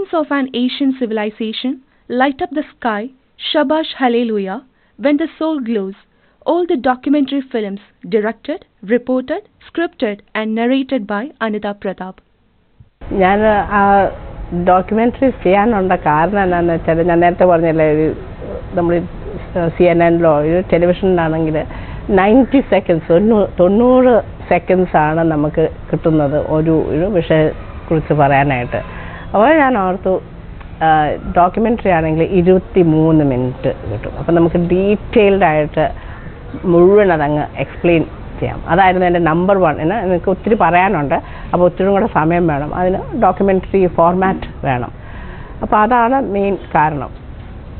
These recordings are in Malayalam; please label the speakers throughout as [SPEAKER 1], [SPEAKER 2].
[SPEAKER 1] Orphans of an Ancient Civilization, Light Up the Sky, Shabash Hallelujah, When the Soul Glows, all the documentary films directed, reported, scripted and narrated by Anitha Pratap.
[SPEAKER 2] ഞാൻ ആ ഡോക്യുമെൻ്ററി ചെയ്യാനുള്ള കാരണം എന്താണെന്ന് വെച്ചാൽ ഞാൻ നേരത്തെ പറഞ്ഞല്ലേ നമ്മൾ CNN-ലോ ടെലിവിഷനിലാണെങ്കിൽ 90 സെക്കൻഡ്സ് 90 സെക്കൻഡ്സാണ് നമുക്ക് കിട്ടുന്നത് ഒരു വിഷയത്തെക്കുറിച്ച് പറയാനായിട്ട്. അപ്പോൾ ഞാൻ ഓർത്തു ഡോക്യുമെൻ്ററി ആണെങ്കിൽ 23 മിനിറ്റ് കിട്ടും. അപ്പോൾ നമുക്ക് ഡീറ്റെയിൽഡായിട്ട് മുഴുവൻ അതങ്ങ് എക്സ്പ്ലെയിൻ ചെയ്യാം. അതായിരുന്നു എൻ്റെ നമ്പർ 1. എനിക്ക് ഒത്തിരി പറയാനുണ്ട്, അപ്പോൾ ഒത്തിരി കൂടെ സമയം വേണം, അതിന് ഡോക്യുമെൻ്ററി ഫോർമാറ്റ് വേണം. അപ്പോൾ അതാണ് മെയിൻ കാരണം.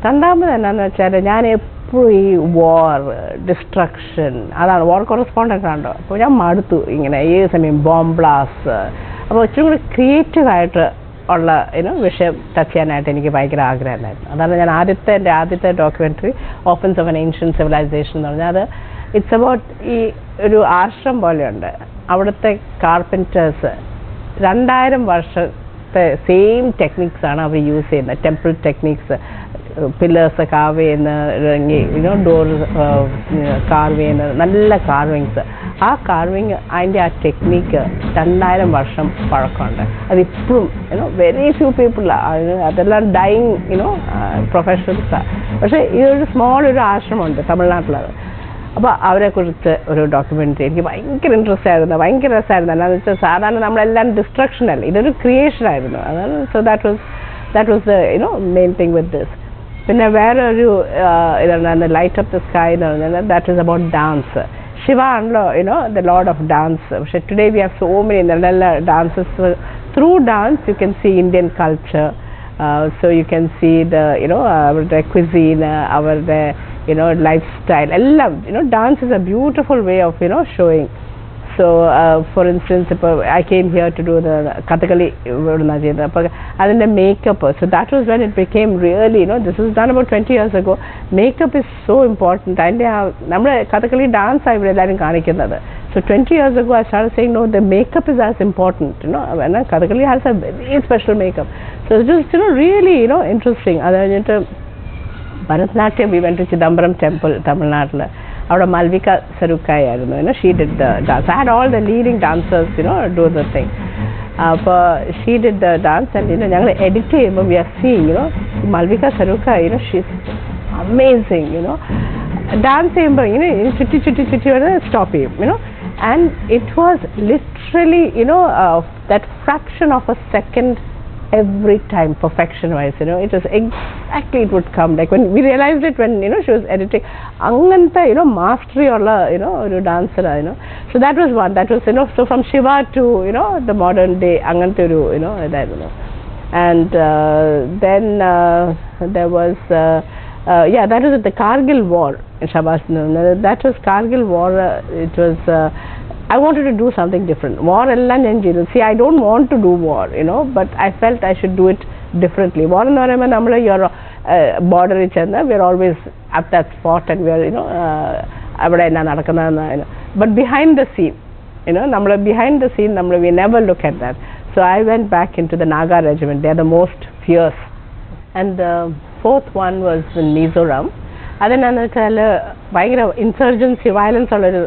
[SPEAKER 2] രണ്ടാമത് എന്നാന്ന് വെച്ചാൽ ഞാൻ എപ്പോഴും ഈ വാർ, ഡിസ്ട്രക്ഷൻ, അതാണ് വാർ കോറസ്പോണ്ടൻ്റ് ആണല്ലോ. അപ്പോൾ ഞാൻ മടുത്തു ഇങ്ങനെ ഏത് സമയം ബോംബ് ബ്ലാസ്റ്റ്. അപ്പോൾ ഒത്തിരി കൂടി ക്രിയേറ്റീവായിട്ട് ഉള്ള വിഷയം ടച്ച് ചെയ്യാനായിട്ട് എനിക്ക് ഭയങ്കര ആഗ്രഹമായിരുന്നു. അതാണ് ഞാൻ എൻ്റെ ആദ്യത്തെ documentary orphans of an ancient civilisation എന്ന് പറഞ്ഞാൽ അത് ഇറ്റ്സ് അബൌട്ട് ഈ ഒരു ആശ്രമം പോലെയുണ്ട്. അവിടുത്തെ കാർപ്പൻറ്റേഴ്സ് 2000 വർഷത്തെ സെയിം ടെക്നിക്സാണ് അവർ യൂസ് ചെയ്യുന്നത്. ടെമ്പിൾ ടെക്നിക്സ്, പില്ലേഴ്സ് കാർവ് ചെയ്യുന്ന, ഡോർ കാർവ് ചെയ്യുന്നത്, നല്ല കാർവിങ്സ്. ആ കാർവിങ് അതിൻ്റെ ആ ടെക്നിക്ക് 2000 വർഷം പഴക്കമുണ്ട്. അതിപ്പോഴും വെരി ഫ്യൂ പീപ്പിൾ, അതെല്ലാം ഡൈയിങ് പ്രൊഫഷണൽസാണ്. പക്ഷേ ഇതൊരു ഒരു ആശ്രമമുണ്ട് തമിഴ്നാട്ടിലത്. അപ്പോൾ അവരെക്കുറിച്ച് ഒരു ഡോക്യുമെൻ്ററി എനിക്ക് ഭയങ്കര ഇൻട്രസ്റ്റ് ആയിരുന്നു, ഭയങ്കര രസമായിരുന്നു. എന്താണെന്ന് വെച്ചാൽ സാധാരണ നമ്മളെല്ലാം ഡിസ്ട്രക്ഷൻ അല്ല, ഇതൊരു ക്രിയേഷനായിരുന്നു. അതാണ് so that was the main thing with this. പിന്നെ വേറെ ഒരു ഇതാണ് ലൈറ്റ് അപ്പ് ദ സ്കൈ എന്ന് പറഞ്ഞാൽ that is about dance. Shiva ആണല്ലോ ദ ലോർഡ് ഓഫ് ഡാൻസ്. പക്ഷേ today we have so many നല്ല dances. Through dance you can see Indian culture. So you can see the our cuisine, our lifestyle. Dance is a beautiful way of showing. So for instance, I came here to do the Kathakali and the makeup. So that was when it became really, this was done about 20 years ago. Makeup is so important. And Kathakali dance I realized. So 20 years ago I started saying no, the makeup is as important. Kathakali has a very special makeup. So it's just really interesting. Bharatanatyam, we went to Chidambaram temple, Tamil Nadu. Out of Malvika Sarukai, she did the dance. I had all the leading dancers, do the thing. She did the dance, and editing, we are seeing, Malvika Sarukai, she's amazing, dancing, chutti, stop him, and it was literally, that fraction of a second every time, perfection wise, it was exactly, it would come like when we realized it, when she was editing anganta mastery or a dancer, so that was one. That was so from Shiva to the modern day anganta that, and then there was that was the Kargil war in Shabash. That was Kargil war. It was I wanted to do something different. War ellam njan cheyidu. See, I don't want to do war, but I felt I should do it differently. War ennu parayumbol nammal your border chenna, we are always at that spot, and we are avade enna nadakkunna, but behind the scene, nammal behind the scene, we never look at that. So I went back into the Naga regiment. They are the most fierce. And the fourth one was in Mizoram. അതെന്നാന്ന് വെച്ചാൽ ഭയങ്കര ഇൻസർജൻസി, വയലൻസ് ഉള്ളൊരു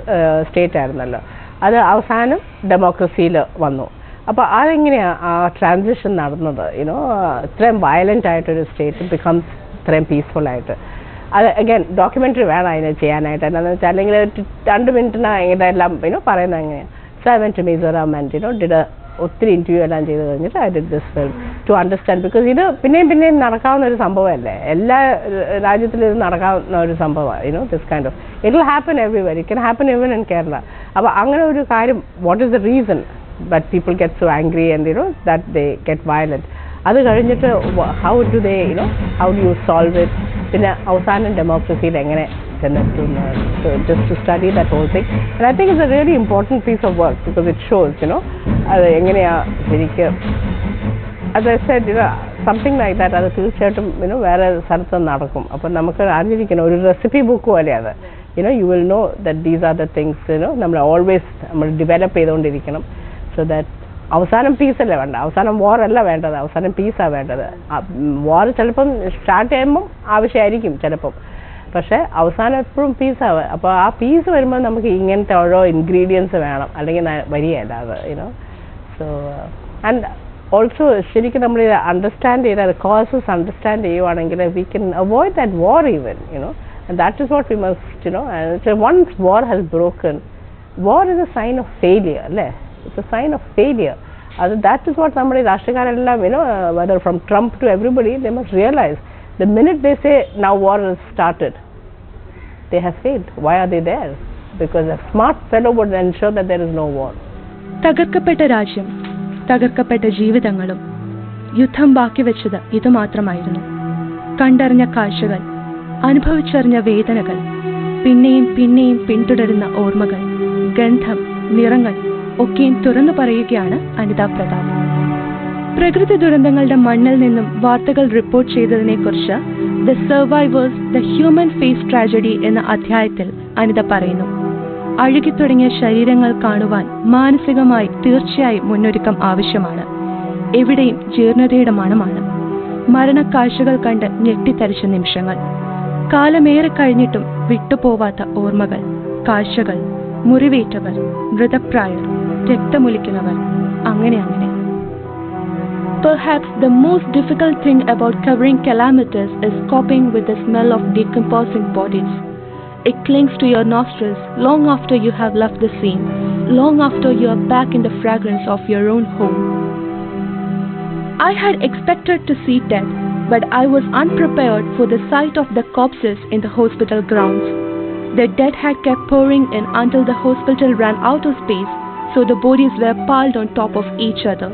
[SPEAKER 2] സ്റ്റേറ്റ് ആയിരുന്നല്ലോ. അത് അവസാനം ഡെമോക്രസിയിൽ വന്നു. അപ്പോൾ അതെങ്ങനെയാണ് ആ ട്രാൻസിഷൻ നടന്നത്? ഇത്രയും വയലൻ്റ് ആയിട്ടൊരു സ്റ്റേറ്റ് ബിക്കംസ് ഇത്രയും പീസ്ഫുള്ളായിട്ട്. അത് അഗൈൻ ഡോക്യുമെൻ്ററി വേണം അതിനെ ചെയ്യാനായിട്ട്. എന്താണെന്ന് വെച്ചാൽ അല്ലെങ്കിൽ 2 മിനിറ്റിന് ഇതെല്ലാം പറയുന്നത് എങ്ങനെയാണ്. So I went to Mizoram and did ഒത്തിരി ഇൻ്റർവ്യൂ എല്ലാം ചെയ്ത് കഴിഞ്ഞിട്ട് I did this film to understand. Because ഇത് പിന്നെയും നടക്കാവുന്ന ഒരു സംഭവമല്ലേ, എല്ലാ രാജ്യത്തിലും ഇത് നടക്കാവുന്ന ഒരു സംഭവമാണ്. This kind of it will happen everywhere. It can happen even in Kerala. അപ്പോൾ അങ്ങനെ ഒരു കാര്യം, what is the reason that people get so angry and that they get violent? അത് കഴിഞ്ഞിട്ട് how do they how do you solve it? പിന്നെ അവസാനം ഡെമോക്രസിയിൽ എങ്ങനെ ചെന്നെത്തുന്നു? So just to study that whole thing, and I think it's a really important piece of work because it shows അത് എങ്ങനെയാ ശരിക്കും. As I said, something like that അത് തീർച്ചയായിട്ടും വേറെ സ്ഥലത്ത് നടക്കും. അപ്പം നമുക്ക് അറിഞ്ഞിരിക്കണം, ഒരു റെസിപ്പി ബുക്ക് പോലെ അത്. You will know that these are the things നമ്മൾ always നമ്മൾ ഡെവലപ്പ് ചെയ്തുകൊണ്ടിരിക്കണം. So that അവസാനം പീസല്ലേ വേണ്ട, അവസാനം വാറല്ല വേണ്ടത്, അവസാനം പീസാണ് വേണ്ടത്. വാർ ചിലപ്പം സ്റ്റാർട്ട് ചെയ്യുമ്പം ആവശ്യമായിരിക്കും ചിലപ്പം, പക്ഷേ അവസാനം എപ്പോഴും പീസാവുക. അപ്പോൾ ആ പീസ് വരുമ്പോൾ നമുക്ക് ഇങ്ങനത്തെ ഓരോ ഇൻഗ്രീഡിയൻസ് വേണം, അല്ലെങ്കിൽ വരികയല്ല അത് യുനോ. സോ ആൻഡ് ഓൾസോ ശരിക്കും നമ്മൾ അണ്ടർസ്റ്റാൻഡ് ചെയ്താൽ കോസസ് അണ്ടർസ്റ്റാൻഡ് ചെയ്യുവാണെങ്കിൽ we can avoid that war even you know. And that is what we must you know. Once war has broken, war is a sign of failure അല്ലേ. It's a sign of failure. That is what നമ്മുടെ രാഷ്ട്രീയക്കാരെല്ലാം whether from Trump to everybody, they must realize the minute they say now war has started, they have failed. Why are they there? Because a smart fellow would ensure that there is no war.
[SPEAKER 1] തകർക്കപ്പെട്ട രാജ്യം, തകർക്കപ്പെട്ട ജീവിതങ്ങളും യുദ്ധം ബാക്കി വെച്ചത് ഇതുമാത്രമായിരുന്നു. കണ്ടറിഞ്ഞ കാഴ്ചകൾ, അനുഭവിച്ചറിഞ്ഞ വേദനകൾ, പിന്നെയും പിന്നെയും പിന്തുടരുന്ന ഓർമ്മകൾ, ഗന്ധം, നിറങ്ങൾ ഒക്കെയും തുറന്നു പറയുകയാണ് അനിത പ്രതാപ്. പ്രകൃതി ദുരന്തങ്ങളുടെ മണ്ണിൽ നിന്നും വാർത്തകൾ റിപ്പോർട്ട് ചെയ്തതിനെക്കുറിച്ച് the survivors the human face tragedy എന്ന അധ്യായത്തിൽ അനിത പറയുന്നു. അഴുകിത്തുടങ്ങിയ ശരീരങ്ങൾ കാണുവാൻ മാനസികമായി തീർച്ചയായും മുന്നൊരുക്കം ആവശ്യമാണ്. എവിടെയും ജീർണതയുടെ മണമാണ്. മരണക്കാഴ്ചകൾ കണ്ട് ഞെട്ടിത്തരിച്ച നിമിഷങ്ങൾ, കാലമേറെ കഴിഞ്ഞിട്ടും വിട്ടുപോവാത്ത ഓർമ്മകൾ, കാഴ്ചകൾ, മുറിവേറ്റവർ, മൃതപ്രായർ, രക്തമൊലിക്കുന്നവർ, അങ്ങനെ അങ്ങനെ. Perhaps the most difficult thing about covering calamities is coping with the smell of decomposing bodies. It clings to your nostrils long after you have left the scene, long after you are back in the fragrance of your own home. I had expected to see death, but I was unprepared for the sight of the corpses in the hospital grounds. The dead had kept pouring in until the hospital ran out of space, so the bodies were piled on top of each other.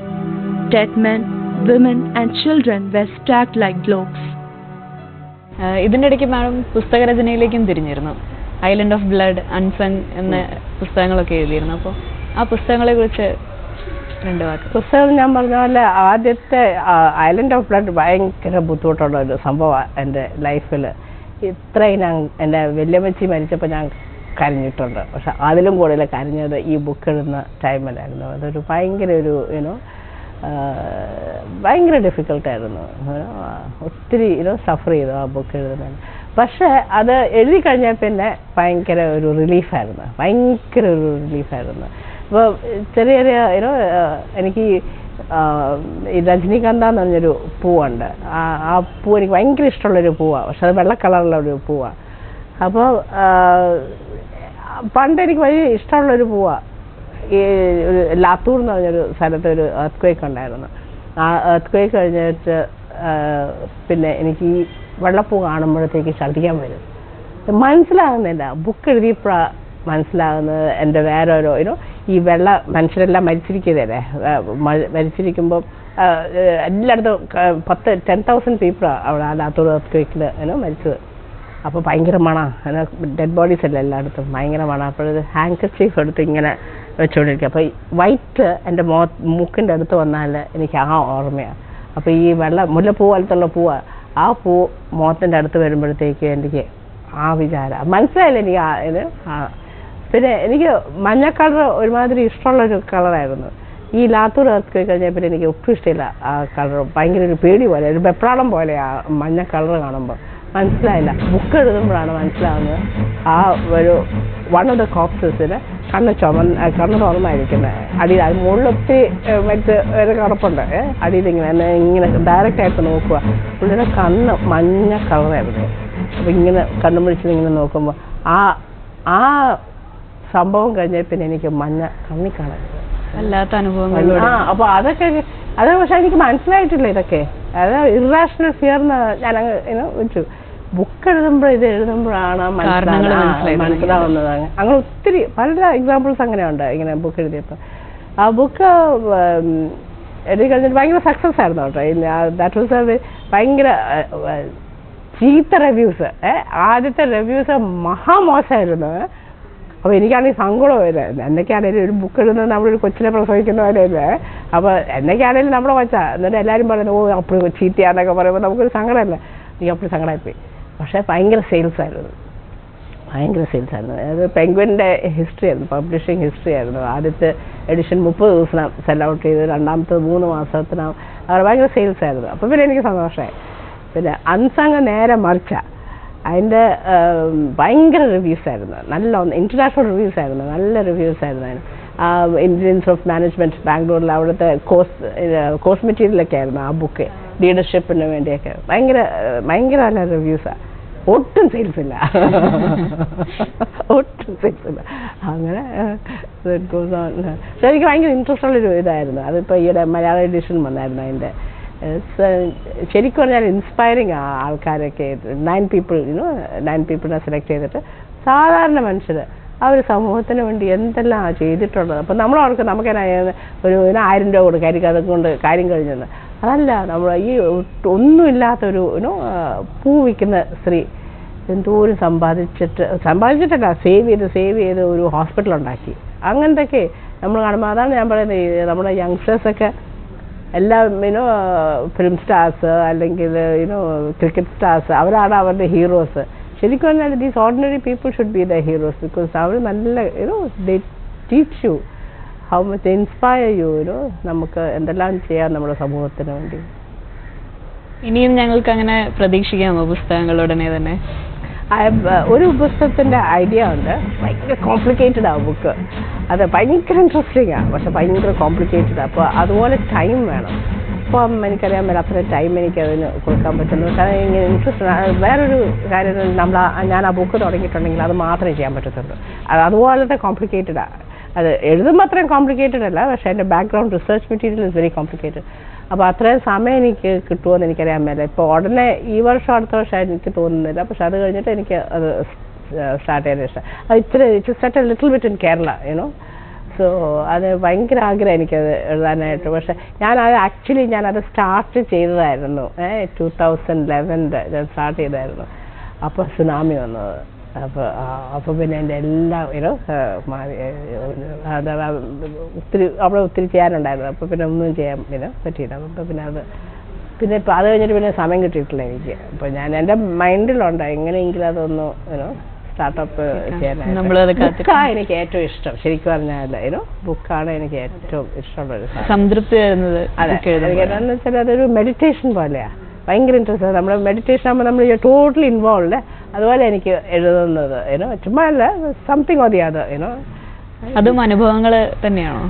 [SPEAKER 1] Dead men, women and children were stacked like globes.
[SPEAKER 3] ഇതിൻ്റെ ഇടയ്ക്ക് മാഡം പുസ്തകരചനയിലേക്കും തിരിഞ്ഞിരുന്നു. ഐലൻഡ് ഓഫ് ബ്ലഡ്, അൺസങ് എന്ന പുസ്തകങ്ങളൊക്കെ എഴുതിയിരുന്നു. അപ്പോൾ ആ പുസ്തകങ്ങളെക്കുറിച്ച് രണ്ട് വാക്ക്.
[SPEAKER 2] പുസ്തകം ഞാൻ പറഞ്ഞ പോലെ ആദ്യത്തെ ഐലൻഡ് ഓഫ് ബ്ലഡ് ഭയങ്കര ബുദ്ധിമുട്ടുള്ള ഒരു സംഭവമാണ് എൻ്റെ ലൈഫിൽ. ഇത്രയും ഞാൻ എൻ്റെ വല്യമ്മച്ചി മരിച്ചപ്പോൾ ഞാൻ കരഞ്ഞിട്ടുണ്ട്. പക്ഷെ അതിലും കൂടുതൽ കരഞ്ഞത് ഈ ബുക്ക് എഴുതുന്ന ടൈമിലായിരുന്നു. അതൊരു ഭയങ്കര ഒരു ഭയങ്കര ഡിഫിക്കൽട്ടായിരുന്നു. ഒത്തിരി സഫർ ചെയ്തു ആ ബുക്ക് എഴുതുന്നതിന്. പക്ഷേ അത് എഴുതി കഴിഞ്ഞാൽ പിന്നെ ഭയങ്കര ഒരു റിലീഫായിരുന്നു, ഭയങ്കര ഒരു റിലീഫായിരുന്നു. അപ്പോൾ ചെറിയ ചെറിയ എനിക്ക് ഈ രജനീഗന്ധ എന്ന് പറഞ്ഞൊരു പൂവുണ്ട്. ആ പൂ എനിക്ക് ഭയങ്കര ഇഷ്ടമുള്ളൊരു പൂവാണ്. പക്ഷെ അത് വെള്ള കളറുള്ള ഒരു പൂവാണ്. അപ്പോൾ പണ്ട് എനിക്ക് വലിയ ഇഷ്ടമുള്ളൊരു പൂവാണ്. ഈ ഒരു ലാത്തൂർ എന്ന് പറഞ്ഞൊരു സ്ഥലത്ത് ഒരു എർത്ത് ഉണ്ടായിരുന്നു. ആ എർത്ത് കഴിഞ്ഞിട്ട് പിന്നെ എനിക്ക് ഈ വെള്ളപ്പൂ കാണുമ്പോഴത്തേക്ക് ഛർദ്ദിക്കാൻ വരും. മനസ്സിലാകുന്നില്ല. ബുക്ക് എഴുതിയപ്പോഴാണ് മനസ്സിലാകുന്നത് എൻ്റെ വേറെ ഓരോ ഈ മനുഷ്യരെല്ലാം മരിച്ചിരിക്കുന്നതല്ലേ. മരിച്ചിരിക്കുമ്പോൾ എല്ലായിടത്തും 10,000 പീപ്പിളാണ് അവിടെ ആ ലാത്തൂർ എർത്ത് മരിച്ചത്. അപ്പോൾ ഭയങ്കര മണമാണ്, ഡെഡ് ബോഡീസ് അല്ല എല്ലായിടത്തും, ഭയങ്കര മണം. അപ്പോഴത് ഹാൻഡ്കർച്ചീഫ് എടുത്ത് ഇങ്ങനെ വെച്ചുകൊണ്ടിരിക്കുക. അപ്പോൾ ഈ വൈറ്റ് എൻ്റെ മൂക്കിൻ്റെ അടുത്ത് വന്നാൽ എനിക്ക് ആ ഓർമ്മയാണ്. അപ്പോൾ ഈ മുല്ലപ്പൂ പോലത്തുള്ള പൂവാണ്. ആ പൂ മുഖത്തിൻ്റെ അടുത്ത് വരുമ്പോഴത്തേക്ക് എനിക്ക് ആ വിചാരം മനസ്സിലായില്ല എനിക്ക്. പിന്നെ എനിക്ക് മഞ്ഞ കളർ ഒരുമാതിരി ഇഷ്ടമുള്ളൊരു കളറായിരുന്നു. ഈ ലാത്തൂർ എർത്ത് കഴിഞ്ഞപ്പോൾ എനിക്ക് ഒട്ടും ഇഷ്ടമില്ല ആ കളർ. ഭയങ്കര ഒരു പേടി പോലെ, ഒരു വെപ്രാളം പോലെ ആ മഞ്ഞ കളർ കാണുമ്പോൾ. മനസ്സിലായില്ല. ബുക്ക് എഴുതുമ്പോഴാണ് മനസ്സിലാവുന്നത്. ആ ഒരു വൺ ഓഫ് ദ കോപ്സസിന് കണ്ണ് തുറന്നായിരിക്കുന്നത്. അടിയിൽ അത് മുകളിൽ ഒത്തിരി ഒരു കറുപ്പുണ്ട്. അടിയിൽ ഇങ്ങനെ ഡയറക്റ്റായിട്ട് നോക്കുക. പുള്ളിയുടെ കണ്ണ് മഞ്ഞ കളറായിരുന്നു. അപ്പോൾ ഇങ്ങനെ കണ്ണു പിടിച്ച് ഇങ്ങനെ നോക്കുമ്പോൾ ആ സംഭവം കഴിഞ്ഞാൽ പിന്നെ എനിക്ക് മഞ്ഞ കണ്ണി കാണരുത്.
[SPEAKER 3] വല്ലാത്ത അനുഭവങ്ങൾ.
[SPEAKER 2] അപ്പോൾ അതൊക്കെ പക്ഷെ എനിക്ക് മനസ്സിലായിട്ടില്ല ഇതൊക്കെ. അത് ഇറാഷണൽ ഫിയർ എന്ന് ഞാൻ വെച്ചു. ബുക്ക് എഴുതുമ്പോഴാണ് മനസ്സിലാവുന്നത്. അങ്ങനെ ഒത്തിരി പല എക്സാമ്പിൾസ് അങ്ങനെയുണ്ട് ഇങ്ങനെ ബുക്ക് എഴുതിയപ്പോൾ. ആ ബുക്ക് എഴുതി കഴിഞ്ഞിട്ട് ഭയങ്കര സക്സസ് ആയിരുന്നു കേട്ടോ. ദാറ്റ് വാസ് ഭയങ്കര ചീത്ത റിവ്യൂസ്. ആദ്യത്തെ റിവ്യൂസ് മഹാമോശമായിരുന്നു. അപ്പോൾ എനിക്കാണെങ്കിൽ സങ്കടം വരുന്നത്. എന്നൊക്കെയാണെങ്കിലും ഒരു ബുക്ക് എഴുതുന്നത് നമ്മളൊരു കൊച്ചിനെ പ്രസവിക്കുന്ന പോലെയല്ലേ. അപ്പോൾ എന്നൊക്കെയാണെങ്കിലും നമ്മളെ വച്ചാൽ എന്നിട്ട് എല്ലാവരും പറയുന്നത് ഓ അപ്പോൾ ചീത്തയാന്നൊക്കെ പറയുമ്പോൾ നമുക്കൊരു സങ്കടമല്ല. എനിക്ക് അപ്പോൾ സങ്കടമായിപ്പോയി. പക്ഷേ ഭയങ്കര സെയിൽസ് ആയിരുന്നു, ഭയങ്കര സെയിൽസ് ആയിരുന്നു. അത് പെൻഗ്വിൻ്റെ ഹിസ്റ്ററി ആയിരുന്നു, പബ്ലിഷിംഗ് ഹിസ്റ്ററി ആയിരുന്നു. ആദ്യത്തെ എഡിഷൻ 30 ദിവസം സെൽ ഔട്ട് ചെയ്ത്, രണ്ടാമത്തെ 3 മാസത്തിനകം അവർ ഭയങ്കര സെയിൽസ് ആയിരുന്നു. അപ്പോൾ പിന്നെ എനിക്ക് സന്തോഷമായി. പിന്നെ അൻസങ് നേരെ മറിച്ച, അതിൻ്റെ ഭയങ്കര റിവ്യൂസ് ആയിരുന്നു, നല്ല ഇൻ്റർനാഷണൽ റിവ്യൂസ് ആയിരുന്നു, നല്ല റിവ്യൂസ് ആയിരുന്നു അതിന്. ഇൻഫ്ലുവൻസ് ഓഫ് മാനേജ്മെൻറ്റ് ബാംഗ്ലൂരിൽ അവിടുത്തെ കോഴ്സ് മെറ്റീരിയലൊക്കെ ആയിരുന്നു ആ ബുക്ക്, ലീഡർഷിപ്പിന് വേണ്ടിയൊക്കെ ഭയങ്കര നല്ല റിവ്യൂസാണ്. ഒട്ടും സെയിൽസ് ഇല്ല, ഒട്ടും സെയിൽസ് ഇല്ല. അങ്ങനെ പക്ഷെ എനിക്ക് ഭയങ്കര ഇൻട്രസ്റ്റ് ഉള്ളൊരു ഇതായിരുന്നു. അതിപ്പോൾ ഈയിടെ മലയാളം എഡിഷൻ വന്നായിരുന്നു അതിൻ്റെ. ശരിക്കും പറഞ്ഞാൽ ഇൻസ്പയറിങ് ആ ആൾക്കാരൊക്കെ 9 പീപ്പിളിനെ സെലക്ട് ചെയ്തിട്ട് സാധാരണ മനുഷ്യർ അവർ സമൂഹത്തിന് വേണ്ടി എന്തെല്ലാം ചെയ്തിട്ടുള്ളത്. അപ്പം നമ്മളവർക്ക് നമുക്ക് ഒരു 1000 രൂപ കൊടുക്കുക, ആയിരിക്കും അതുകൊണ്ട് കാര്യം കഴിഞ്ഞെന്ന്. അതല്ല, നമ്മൾ ഈ ഒന്നുമില്ലാത്തൊരു പൂ വിൽക്കുന്ന സ്ത്രീ എന്തോരം സമ്പാദിച്ചിട്ടല്ല, സേവ് ചെയ്ത് ഒരു ഹോസ്പിറ്റൽ ഉണ്ടാക്കി. അങ്ങനത്തെയൊക്കെ നമ്മൾ കാണുമ്പോൾ അതാണ് ഞാൻ പറയുന്നത്, നമ്മുടെ യങ്സ്റ്റേഴ്സൊക്കെ എല്ലാം ഫിലിം സ്റ്റാർസ് അല്ലെങ്കിൽ ക്രിക്കറ്റ് സ്റ്റാർസ്, അവരാണ് അവരുടെ ഹീറോസ്. ശരിക്കും പറഞ്ഞാൽ these ordinary people should be the heroes, because അവർ നല്ല they teach you how much, inspire you നമുക്ക് എന്തെല്ലാം ചെയ്യാം നമ്മുടെ സമൂഹത്തിന് വേണ്ടി.
[SPEAKER 3] ഇനിയും ഞങ്ങൾക്ക് അങ്ങനെ പ്രതീക്ഷിക്കാമോ പുസ്തകങ്ങളുടനെ തന്നെ?
[SPEAKER 2] ഒരു പുസ്തകത്തിൻ്റെ ഐഡിയ ഉണ്ട്, ഭയങ്കര കോംപ്ലിക്കേറ്റഡ് ആ ബുക്ക്. അത് ഭയങ്കര ഇൻട്രസ്റ്റിംഗ് ആണ്, പക്ഷെ ഭയങ്കര കോംപ്ലിക്കേറ്റഡ്. അപ്പോൾ അതുപോലെ ടൈം വേണം. ഇപ്പം എനിക്കറിയാൻ പറ്റില്ല അത്ര ടൈം എനിക്കതിന് കൊടുക്കാൻ പറ്റുള്ളൂ. കാരണം ഇങ്ങനെ ഇൻട്രസ്റ്റ്. വേറൊരു കാര്യം, ഞാൻ ആ ബുക്ക് തുടങ്ങിയിട്ടുണ്ടെങ്കിൽ അത് മാത്രമേ ചെയ്യാൻ പറ്റത്തുള്ളൂ. അതുപോലത്തെ കോംപ്ലിക്കേറ്റഡാണ്. അത് എഴുതുമ്പോൾ അത്രയും കോംപ്ലിക്കേറ്റഡ് അല്ല, പക്ഷേ എൻ്റെ background research material is very complicated. അപ്പോൾ അത്രയും സമയം എനിക്ക് കിട്ടുമോ എന്ന് എനിക്കറിയാൻ മേല. ഇപ്പോൾ ഉടനെ ഈ വർഷം അടുത്ത വർഷം എനിക്ക് തോന്നുന്നില്ല, പക്ഷെ അത് കഴിഞ്ഞിട്ട് എനിക്ക് അത് സ്റ്റാർട്ട് ചെയ്യാൻ ഇഷ്ടം. അത് it's set A little bit in Kerala so അത് ഭയങ്കര ആഗ്രഹം എനിക്കത് എഴുതാനായിട്ട്. പക്ഷെ ഞാനത് സ്റ്റാർട്ട് ചെയ്തതായിരുന്നു 2011 ഞാൻ സ്റ്റാർട്ട് ചെയ്തായിരുന്നു. അപ്പോൾ സുനാമി വന്നത്. അപ്പോൾ പിന്നെ എൻ്റെ എല്ലാം മാറി. ഒത്തിരി ചെയ്യാനുണ്ടായിരുന്നു. അപ്പോൾ പിന്നെ ഒന്നും ചെയ്യാൻ പറ്റിയില്ല. അപ്പോൾ പിന്നെ ഇപ്പോൾ അത് കഴിഞ്ഞിട്ട് പിന്നെ സമയം കിട്ടിയിട്ടില്ല എനിക്ക്. അപ്പോൾ ഞാൻ എൻ്റെ മൈൻഡിലുണ്ട് എങ്ങനെയെങ്കിലും അതൊന്ന് സ്റ്റാർട്ടപ്പ് ചെയ്യാനായിട്ട്. ബുക്കാണ് എനിക്ക് ഏറ്റവും ഇഷ്ടം. ശരിക്കും പറഞ്ഞാൽ ബുക്കാണ് എനിക്ക് ഏറ്റവും ഇഷ്ടമുള്ളൊരു
[SPEAKER 3] സംതൃപ്തി തരുന്നത്.
[SPEAKER 2] അതെ, എന്താണെന്ന് വെച്ചാൽ അതൊരു മെഡിറ്റേഷൻ പോലെയാണ്. ഭയങ്കര ഇൻട്രസ്റ്റ്. നമ്മുടെ മെഡിറ്റേഷൻ ആകുമ്പോൾ നമ്മൾ ടോട്ടലി ഇൻവോൾവ്. അതുപോലെ എനിക്ക് എഴുതുന്നത് ചുമ്മാ അല്ല, സംതിങ് ഓർ ദി അതർ
[SPEAKER 3] അതും അനുഭവങ്ങൾ തന്നെയാണോ?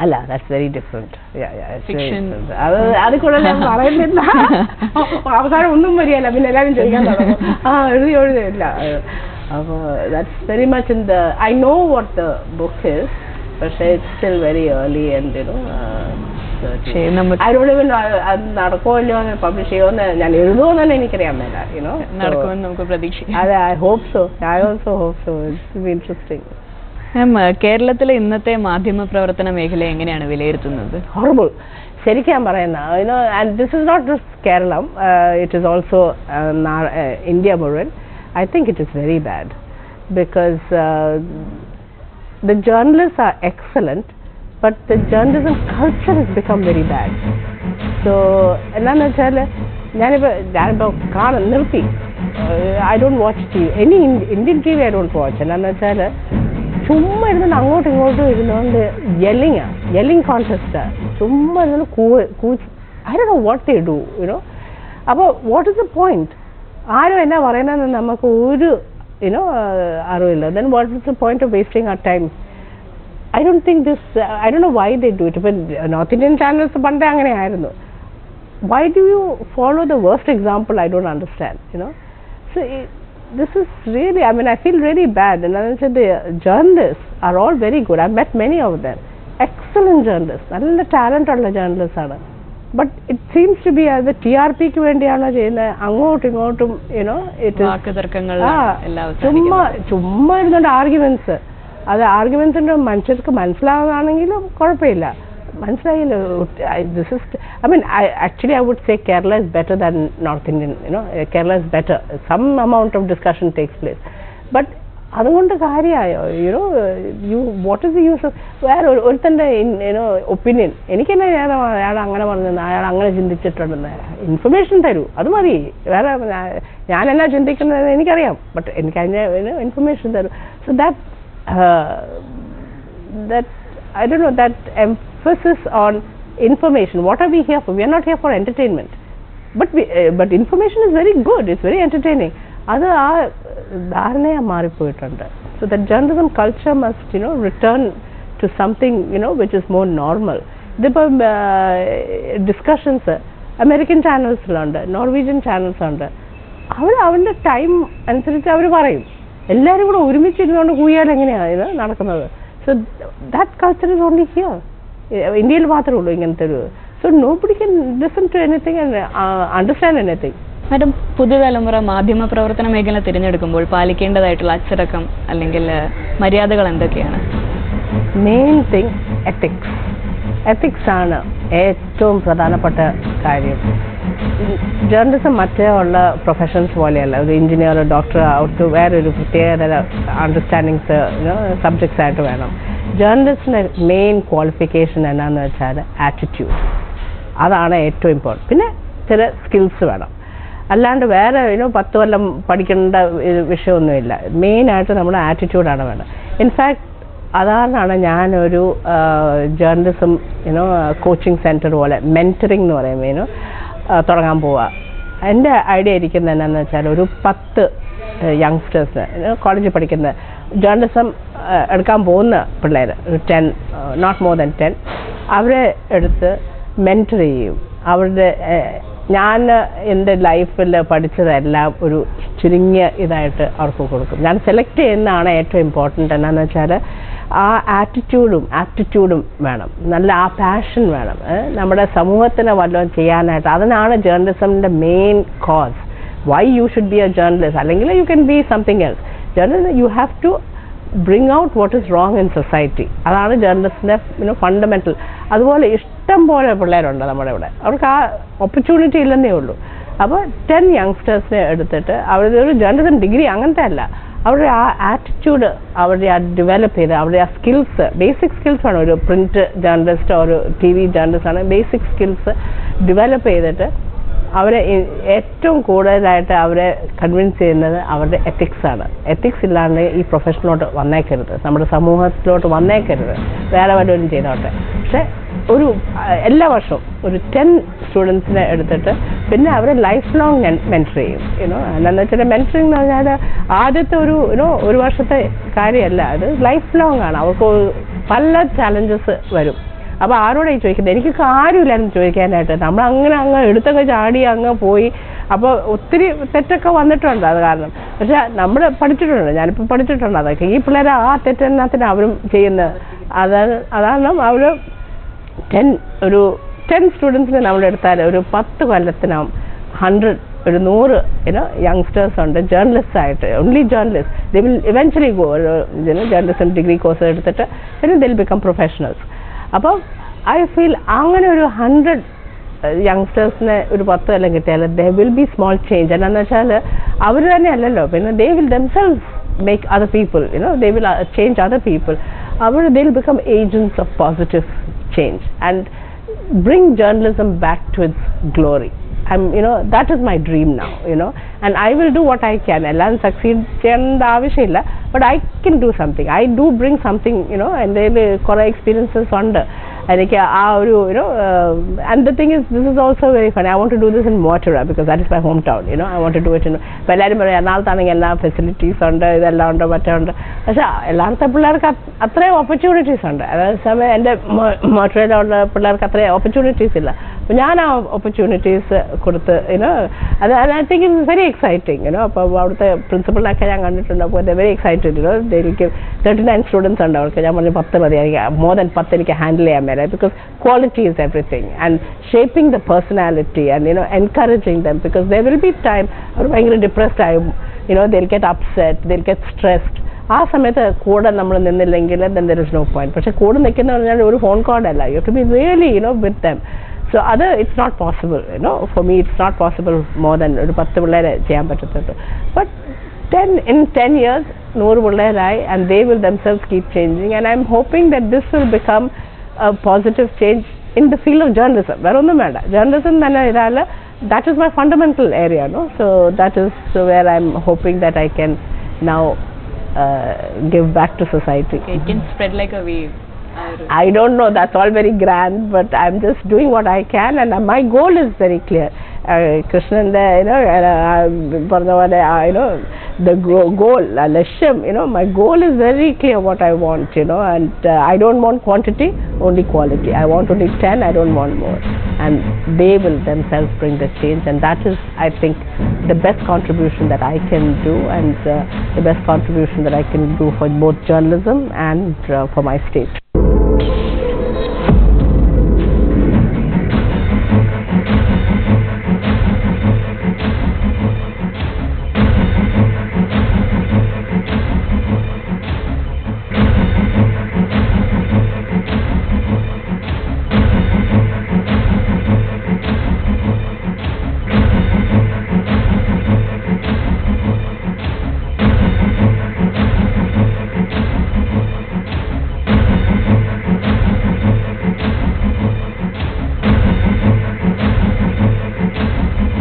[SPEAKER 2] അല്ല, ദാറ്റ്സ് വെരി ഡിഫറെന്റ്. അത് കൂടെ ഞാൻ പറയുന്നില്ല. അവസാനം ഒന്നും വരികയല്ല, പിന്നെ എല്ലാവരും ചോദിക്കാൻ തുടങ്ങും എഴുതിയില്ല. അപ്പോൾ that's very much in the I know what the book is, പക്ഷേ it's still very early and I don't even know അത് നടക്കുമോ ഇല്ലയോ പബ്ലിഷ് ചെയ്യുമോന്ന്, ഞാൻ എഴുതുമോ തന്നെ എനിക്കറിയാൻ മേല.
[SPEAKER 3] നടക്കുമെന്ന് നമുക്ക് പ്രതീക്ഷിക്കാം.
[SPEAKER 2] അതെ, I hope so. I also hope so. It's interesting.
[SPEAKER 3] കേരളത്തിലെ ഇന്നത്തെ മാധ്യമ പ്രവർത്തന മേഖല എങ്ങനെയാണ് വിലയിരുത്തുന്നത്?
[SPEAKER 2] ഹൊറിബിൾ. ശരിക്കും ഞാൻ പറയുന്നത് and this is not just Keralam, it is also India മുഴുവൻ. I think it is very bad because the journalists are excellent, but the journalism culture has become very bad. So എന്താണെന്ന് വെച്ചാൽ ഞാനിപ്പോൾ നിർത്തി. I don't watch TV, any Indian TV I don't watch. എന്താണെന്ന് വെച്ചാൽ ചുമ്മാ ഇരുന്ന് അങ്ങോട്ടും ഇങ്ങോട്ടും ഇരുന്നുകൊണ്ട് യെല്ലിങ് കോൺടെസ്റ്റാണ്. ചുമ്മാ ഇരുന്ന് I don't know what they do, അപ്പോൾ what is the point? ആരും എന്നാ പറയുന്നതെന്ന് നമുക്ക് ഒരു അറിവില്ല. Then what is the point of wasting our time? I don't think this, I don't know why they do it. But North Indian channels പണ്ടേ അങ്ങനെ ആയിരുന്നു. Why do you follow the worst example? I don't understand, So this is really, I mean, I feel really bad. And I said the journalists are all very good. I've met many of them. Excellent journalists. നല്ല ടാലൻ്റ് ഉള്ള journalists ആണ്. But it seems to be as a TRPക്ക് വേണ്ടിയാണോ ചെയ്യുന്നത്, അങ്ങോട്ടും ഇങ്ങോട്ടും ചുമ്മാ ഇരുന്നുകൊണ്ട് ആർഗ്യുമെന്റ്സ്. അത് ആർഗ്യുമെന്റ്സിന്റെ മനുഷ്യർക്ക് മനസ്സിലാവുകയാണെങ്കിലും കുഴപ്പമില്ല. മനസ്സിലായില്ല. This is, I mean, actually I would say Kerala is better than North Indian. Kerala is better. Some amount of discussion takes place. But അതുകൊണ്ട് കാര്യമായോ what is the use of വേറെ ഒരുത്തൻ്റെ ഒപ്പീനിയൻ എനിക്ക് തന്നെ അയാൾ അങ്ങനെ പറഞ്ഞെന്ന് അയാൾ അങ്ങനെ ചിന്തിച്ചിട്ടുണ്ടെന്ന് ഇൻഫർമേഷൻ തരൂ അത് മതി വേറെ ഞാനെന്നാ ചിന്തിക്കുന്നത് എനിക്കറിയാം ബട്ട് എനിക്ക് അതിൻ്റെ ഇൻഫർമേഷൻ തരൂ so that I don't know that emphasis on information. What are we here for? We are not here for entertainment, but information is very good, it's very entertaining. അത് ആ ധാരണയെ മാറിപ്പോയിട്ടുണ്ട്. So that journalism culture must return to something which is more normal. ഇതിപ്പം ഡിസ്കഷൻസ് അമേരിക്കൻ ചാനൽസിലുണ്ട്, നോർവീജിയൻ ചാനൽസ് ഉണ്ട്. അവരുടെ ടൈം അനുസരിച്ച് അവർ പറയും. എല്ലാവരും കൂടെ ഒരുമിച്ചിരുന്നുകൊണ്ട് കൂയാൽ എങ്ങനെയാണ് നടക്കുന്നത്? So that culture is only here. ഇന്ത്യയിൽ മാത്രമേ ഉള്ളൂ ഇങ്ങനത്തെ ഒരു. So nobody can listen to anything and understand anything.
[SPEAKER 3] Madam, പുതുതലമുറ മാധ്യമ പ്രവർത്തന മേഖല തിരഞ്ഞെടുക്കുമ്പോൾ പാലിക്കേണ്ടതായിട്ടുള്ള അച്ചടക്കം അല്ലെങ്കിൽ മര്യാദകൾ എന്തൊക്കെയാണ്?
[SPEAKER 2] മെയിൻ തിങ് എത്തിക്സ് ആണ് ഏറ്റവും പ്രധാനപ്പെട്ട കാര്യം. ജേർണലിസം മറ്റേ ഉള്ള പ്രൊഫഷൻസ് പോലെയല്ല. ഒരു എഞ്ചിനീയർ, ഡോക്ടർ അവർക്ക് വേറൊരു പ്രത്യേക അണ്ടർസ്റ്റാൻഡിങ്സ് സബ്ജക്ട്സ് ആയിട്ട് വേണം. ജേർണലിസ്റ്റിൻ്റെ മെയിൻ ക്വാളിഫിക്കേഷൻ എന്നാന്ന് വെച്ചാൽ ആറ്റിറ്റ്യൂഡ്. അതാണ് ഏറ്റവും ഇമ്പോർട്ടൻറ്റ്. പിന്നെ ചില സ്കിൽസ് വേണം. അല്ലാണ്ട് വേറെ 10 കൊല്ലം പഠിക്കേണ്ട വിഷയമൊന്നുമില്ല. മെയിനായിട്ട് നമ്മുടെ ആറ്റിറ്റ്യൂഡാണ് വേണ്ടത്. ഇൻഫാക്ട് അതാണ് ഞാനൊരു ജേർണലിസം കോച്ചിങ് സെൻറ്റർ പോലെ മെൻറ്ററിങ് എന്ന് പറയുമ്പോൾ തുടങ്ങാൻ പോവുക. എൻ്റെ ഐഡിയ ഇരിക്കുന്നത് എന്നാന്ന് വെച്ചാൽ ഒരു 10 യങ്സ്റ്റേഴ്സിന് കോളേജിൽ പഠിക്കുന്ന ജേർണലിസം എടുക്കാൻ പോകുന്ന പിള്ളേർ, ഒരു 10 നോട്ട് മോർ ദാൻ 10, അവരെ എടുത്ത് മെൻറ്റർ ചെയ്യും. അവരുടെ ഞാൻ എൻ്റെ ലൈഫിൽ പഠിച്ചതെല്ലാം ഒരു ചുരുങ്ങിയ ഇതായിട്ട് അവർക്ക് കൊടുക്കും. ഞാൻ സെലക്ട് ചെയ്യുന്നതാണ് ഏറ്റവും ഇമ്പോർട്ടൻ്റ്. എന്നാന്ന് വെച്ചാൽ ആ ആപ്റ്റിറ്റ്യൂഡും വേണം, നല്ല ആ പാഷൻ വേണം, നമ്മുടെ സമൂഹത്തിന് വല്ലതും ചെയ്യാനായിട്ട്. അതിനാണ് ജേർണലിസമിൻ്റെ main cause. Why you should be a journalist, അല്ലെങ്കിൽ you can be something else. Journalism you have to bring out what is wrong in society. അതാണ് ജേർണലിസ്റ്റിൻ്റെ ഫണ്ടമെൻ്റൽ. അതുപോലെ ഇഷ്ടം പോലെ പിള്ളേരുണ്ട് നമ്മുടെ ഇവിടെ, അവർക്ക് ആ ഓപ്പർച്യൂണിറ്റി ഇല്ലെന്നേ ഉള്ളൂ. അപ്പോൾ 10 യങ്സ്റ്റേഴ്സിനെ എടുത്തിട്ട് അവരുടെ ഒരു ജേർണലിസം ഡിഗ്രി അങ്ങനത്തെ അല്ല, അവരുടെ ആ ആറ്റിറ്റ്യൂഡ് അവരുടെ ആ ഡെവലപ്പ് ചെയ്ത് അവരുടെ ആ സ്കിൽസ്, ബേസിക് സ്കിൽസ് ആണ്. ഒരു പ്രിൻറ്റ് ജേർണലിസ്റ്റോ ഒരു TV ജേർണലിസ്റ്റ് ആണ്, ബേസിക് സ്കിൽസ് ഡെവലപ്പ് ചെയ്തിട്ട് അവരെ ഏറ്റവും കൂടുതലായിട്ട് അവരെ കൺവിൻസ് ചെയ്യുന്നത് അവരുടെ എത്തിക്സാണ്. എത്തിക്സ് ഇല്ലാണ്ട് ഈ പ്രൊഫഷനിലോട്ട് വന്നേക്കരുത്, നമ്മുടെ സമൂഹത്തിലോട്ട് വന്നേക്കരുത്, വേറെ വല്ലവരും ചെയ്തോട്ടെ. പക്ഷെ ഒരു എല്ലാ വർഷവും ഒരു 10 സ്റ്റുഡൻസിനെ എടുത്തിട്ട് പിന്നെ അവരെ ലൈഫ് ലോങ് മെൻറ്റർ ചെയ്യും. എന്താണെന്ന് വെച്ചാൽ മെൻറ്ററിങ് എന്ന് പറഞ്ഞാൽ ആദ്യത്തെ ഒരു വർഷത്തെ കാര്യമല്ല, അത് ലൈഫ് ലോങ് ആണ്. അവർക്ക് പല ചാലഞ്ചസ് വരും. അപ്പോൾ ആരോടായി ചോദിക്കുന്നത്? എനിക്ക് കാര്യമില്ലായിരുന്നു ചോദിക്കാനായിട്ട്. നമ്മൾ അങ്ങ് എടുത്തൊക്കെ ചാടി അങ്ങ് പോയി. അപ്പോൾ ഒത്തിരി തെറ്റൊക്കെ വന്നിട്ടുണ്ട് അത് കാരണം. പക്ഷെ നമ്മൾ പഠിച്ചിട്ടുണ്ട്, ഞാനിപ്പോൾ പഠിച്ചിട്ടുണ്ട് അതൊക്കെ. ഈ പിള്ളേർ ആ തെറ്റെന്നത്തിന് അവരും ചെയ്യുന്നത്. അതാണ് അവർ 10 സ്റ്റുഡൻസിനെ നമ്മളെടുത്താൽ ഒരു 10 കൊല്ലത്തിനാവും 100 ഒരു 100 യങ്സ്റ്റേഴ്സ് ഉണ്ട് ജേർണലിസ്റ്റ് ആയിട്ട്. Only journalist. They will eventually go journalism degree course എടുത്തിട്ട് പിന്നെ ദേ വിൽ ബിക്കം പ്രൊഫഷണൽസ്. അപ്പോൾ ഐ ഫീൽ അങ്ങനെ ഒരു 100 യങ്സ്റ്റേഴ്സിനെ ഒരു 10 കൊല്ലം കിട്ടിയാൽ they will be small change. എന്നാന്ന് വെച്ചാൽ അവർ തന്നെ അല്ലല്ലോ, പിന്നെ they will themselves make other people, they will change other people. They will become agents of positive change and bring journalism back to its glory. That is my dream now, and I will do what I can. Ellam succeed cheyanda avashyamilla, but I can do something. I do bring something, and there kore experiences undu. എനിക്ക് ആ ഒരു and the thing is, this is also very funny. I want to do this in Mothera because that is my hometown. I want to do it in. അപ്പോൾ എല്ലാവരും പറയും എറണാകുളത്താണെങ്കിൽ എല്ലാ ഫെസിലിറ്റീസ് ഉണ്ട്, ഇതെല്ലാം ഉണ്ട്, മറ്റേ ഉണ്ട്. പക്ഷേ എല്ലായിടത്തെ പിള്ളേർക്ക് അത്രയും ഓപ്പർച്യൂണിറ്റീസ് ഉണ്ട്. അതേസമയം എൻ്റെ മോട്ടറയിലുള്ള പിള്ളേർക്ക് അത്രയും ഓപ്പർച്യൂണിറ്റീസ് ഇല്ല. അപ്പോൾ ഞാൻ ആ ഓപ്പർച്യൂണിറ്റീസ് കൊടുത്ത് അത് I think it's very exciting. അപ്പോൾ അവിടുത്തെ പ്രിൻസിപ്പളിനൊക്കെ ഞാൻ കണ്ടിട്ടുണ്ട്. അപ്പോൾ വെരി എക്സൈറ്റഡ്. എനിക്ക് 39 സ്റ്റുഡൻസ് ഉണ്ട് അവർക്ക്. ഞാൻ പറഞ്ഞു 10 മതി, മോർ ദാൻ 10 എനിക്ക് ഹാൻഡിൽ ചെയ്യാൻ മേലെ. Because quality is everything, and shaping the personality and encouraging them, because there will be time or ഭയങ്കര depressed ആയും they'll get upset, they'll get stressed. ആ സമയത്ത് കൂടെ നമ്മൾ നിന്നില്ലെങ്കിൽ then there is no point. പക്ഷെ കൂടെ നിൽക്കുന്ന പറഞ്ഞാൽ ഒരു ഫോൺ കോൾ അല്ല, you have to be really with them. So it's not possible, for me it's not possible more than ഒരു 10 പിള്ളേരെ ചെയ്യാൻ പറ്റത്തുള്ളൂ. But 10 years, 100 പിള്ളേരായി, and they will themselves keep changing, and I'm hoping that this will become a positive change in the field of journalism. വേറൊന്നും വേണ്ട, journalism തന്നെ ഇതാൽ, that is my fundamental area, no? So that is where I'm hoping that I can now give back to society.
[SPEAKER 3] It can spread like a wave.
[SPEAKER 2] I don't know, that's all very grand, but I'm just doing what I can, and my goal is very clear. Krishnanda, the goal, Lashyam, my goal is very clear what I want, and I don't want quantity, only quality. I want only 10, I don't want more. And they will themselves bring the change, and that is, I think, the best contribution that I can do, and the best contribution that I can do for both journalism and for my state.